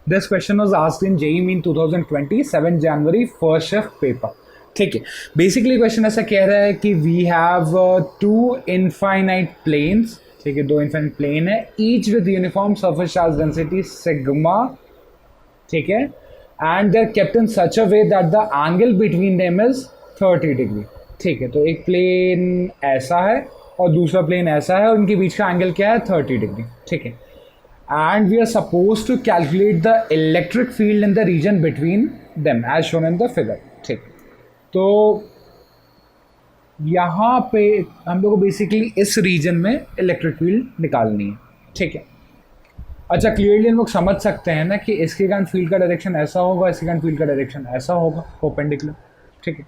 This question was asked in JEE Main 2020 7 January first shift paper. ठीक है, basically question ऐसा कह रहा है कि we have two infinite planes. ठीक है, दो इनफाइनाइट प्लेन है, each with uniform surface charge density sigma. ठीक है, and they are kept in such a way that the angle between them is 30 degree. ठीक है, तो एक प्लेन ऐसा है और दूसरा प्लेन ऐसा है और उनके बीच का एंगल क्या है, 30 डिग्री। ठीक है, and we are supposed to calculate the electric field in the region between them as shown in the figure। ठीक, तो यहाँ पे हम लोग को बेसिकली इस रीजन में इलेक्ट्रिक फील्ड निकालनी है। ठीक है, अच्छा क्लियरली हम लोग समझ सकते हैं ना कि इसके कारण फील्ड का डायरेक्शन ऐसा होगा, इसके कारण फील्ड का डायरेक्शन ऐसा होगा, परपेंडिकुलर। ठीक है,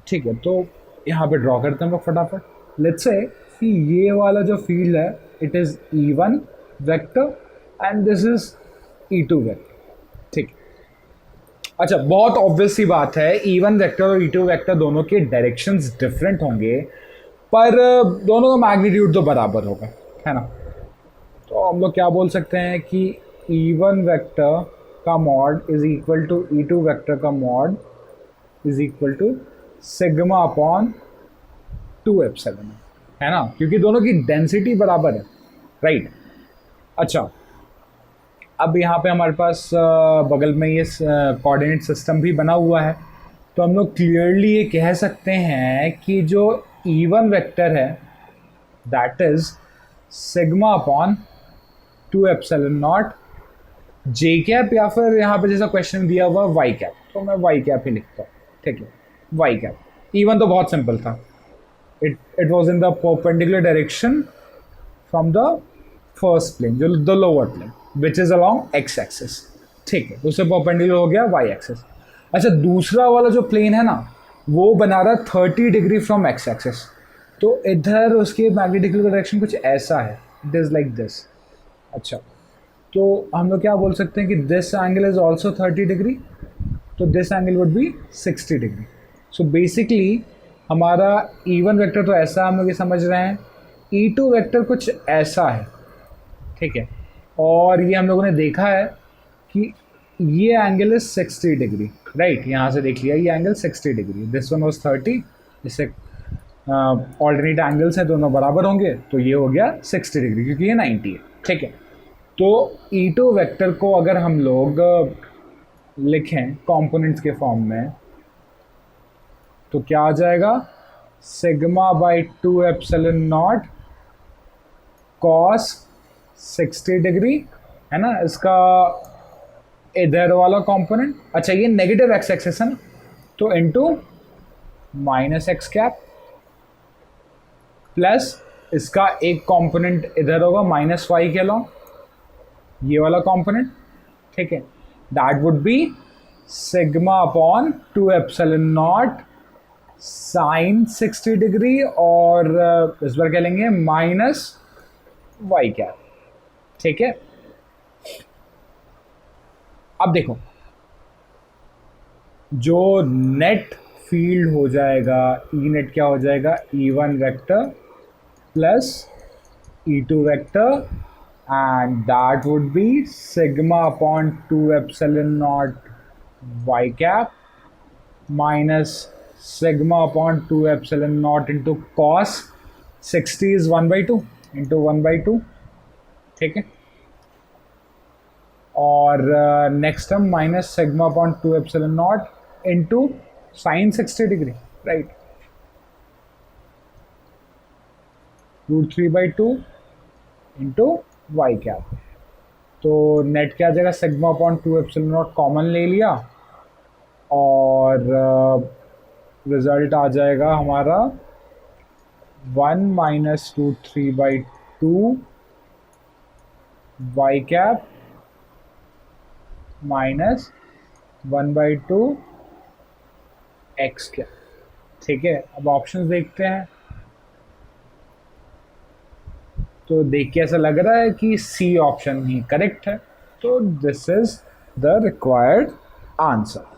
ठीक है, तो यहाँ पे ड्रॉ करते हैं हम लोग फटाफट। लेट्स से कि ये वाला जो फील्ड है it is E1 vector and this is E2 vector. ठीक, अच्छा बहुत ऑब्वियस सी बात है, E1 वेक्टर और E2 वेक्टर दोनों के डायरेक्शंस डिफरेंट होंगे पर दोनों का मैग्नीट्यूड तो बराबर होगा, है ना। तो हम लोग क्या बोल सकते हैं कि E1 वेक्टर का mod is equal to E2 vector का mod is equal to sigma upon 2 epsilon, है ना, क्योंकि दोनों की डेंसिटी बराबर है, राइट। अच्छा, अब यहाँ पे हमारे पास बगल में ये कोऑर्डिनेट सिस्टम भी बना हुआ है, तो हम लोग क्लियरली ये कह सकते हैं कि जो E1 वेक्टर है that is sigma upon 2 epsilon not J cap, या फिर यहाँ पे जैसा क्वेश्चन दिया हुआ वाई कैप, तो मैं वाई कैप ही लिखता हूँ। ठीक है, वाई कैप। E1 तो बहुत सिंपल था, it was in the perpendicular direction from the first plane, जो the lower plane which is along x axis। ठीक है, उससे perpendicular हो गया y axis। अच्छा, दूसरा वाला जो प्लेन है ना वो बना रहा है 30 डिग्री फ्रॉम x axis, तो इधर उसके मैग्नेटिक डायरेक्शन कुछ ऐसा है, इट इज लाइक दिस। अच्छा, तो हम लोग क्या बोल सकते हैं कि this angle is also 30 degree, तो this angle would be 60 degree. So basically हमारा E1 वेक्टर तो ऐसा हम लोग ये समझ रहे हैं, E2 वेक्टर कुछ ऐसा है। ठीक है, और ये हम लोगों ने देखा है कि ये एंगल इज 60 डिग्री, राइट। यहाँ से देख लिया ये angle 60 degree, this one was 30, इससे ऑल्टरनेट एंगल्स हैं, दोनों बराबर होंगे, तो ये हो गया 60 डिग्री क्योंकि ये 90 है। ठीक है, तो E2 वेक्टर को अगर हम लोग लिखें कंपोनेंट्स के फॉर्म में तो क्या आ जाएगा, sigma by 2 epsilon not cos 60 degree, है ना, इसका इधर वाला कंपोनेंट। अच्छा, ये नेगेटिव एक्स एक्सिस है ना, तो into minus x cap plus इसका एक कंपोनेंट इधर होगा माइनस वाई के अलाउ, ये वाला कंपोनेंट। ठीक है, that would be sigma upon 2 epsilon naught sine 60 degree, और इस बार क्या लेंगे माइनस वाई कैप। ठीक है, अब देखो जो नेट फील्ड हो जाएगा, ई नेट क्या हो जाएगा, E1 vector plus E2 vector, and that would be sigma upon 2 epsilon naught y cap minus sigma upon 2 epsilon naught into cos 60 is 1/2 into 1/2। ठीक है, और next term minus sigma upon 2 epsilon naught into sin 60 degree, right, √3/2 into y cap. तो net क्या आ जाएगा, sigma upon 2 epsilon naught common ले लिया और रिजल्ट आ जाएगा हमारा 1 minus √3/2 y cap minus 1/2 x cap. ठीक है, अब ऑप्शंस देखते हैं, तो देख के ऐसा लग रहा है कि सी ऑप्शन ही करेक्ट है, तो this is the required answer.